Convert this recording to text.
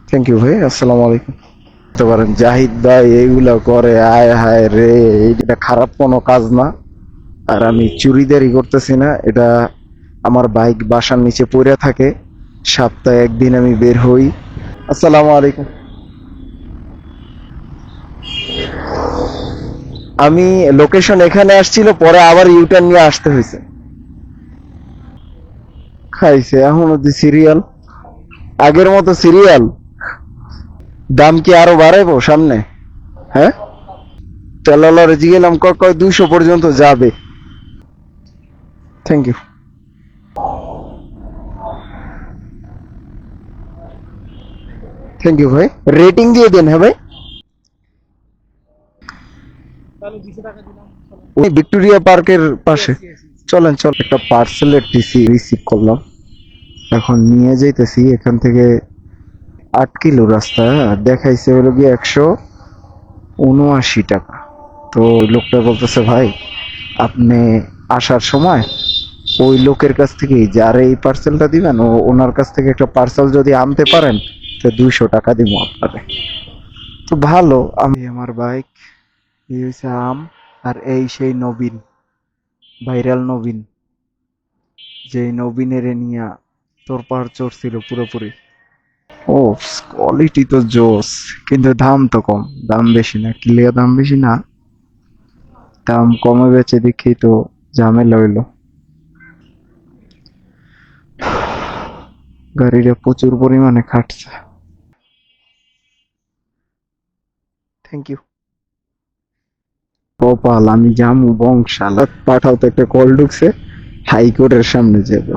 Thank you ভাই, আসসালামু আলাইকুম। বলতে পারেন জাহিদ ভাই এইগুলা করে, আয় হায় রে, এটা খারাপ কোনো কাজ না। আর আমি চুরিদারি করতেছি না, এটা আমার বাইক বাসার নিচে পড়ে থাকে, সপ্তাহে একদিন আমি বের হই। আসসালামু আলাইকুম। আমি লোকেশন এখানে আসছিল, পরে আবার ইউটার্ন নিয়ে আসতে হয়েছে। খাইছে এখন অব্দি সিরিয়াল, আগের মতো সিরিয়াল। দাম কি আরো বাড়াইবো সামনে? হ্যাঁ, তেলালরে জিগেলাম, কয় কয় 200 পর্যন্ত যাবে। Thank you. থ্যাংক ইউ ভাই, রেটিং দিয়ে দেন। হ্যাঁ ভাই, ওই ভিক্টোরিয়া পার্কের পাশে। চলেন চল, একটা পার্সেলের টিসি রিসিভ করলাম, এখন নিয়ে যাইতেছি এখান থেকে। 8 কিলো রাস্তা, দেখাইছে হলো গিয়ে 179 টাকা। তো লোকটা বলতেছে, ভাই আপনি আসার সময় ওই লোকের কাছ থেকে যার এই পার্সেলটা দিবেন, ওনার কাছ থেকে একটা পার্সেল যদি আনতে পারেন তো 200 টাকা দিব আপনাকে। তো ভালো। আমি আমার বাইক, এই হচ্ছে আম, আর এই সেই নবীন, ভাইরাল নবীন, যে নবীনের নিয়া তোর পাহাড় চড়ছিল পুরোপুরি। ও, কোয়ালিটি তো জোস, কিন্তু দাম তো কম। দাম বেশি না, ক্লিয়ার দাম বেশি না, দাম কমে বেচে দেখি তো ঝামেলা হইলো। গাড়িটা প্রচুর পরিমাণে খাটছে। Thank you. কপাল, আমি জামু বংশাল। পাঠাও তো, একটা কল ঢুকছে, হাইকোর্টের সামনে যাবো।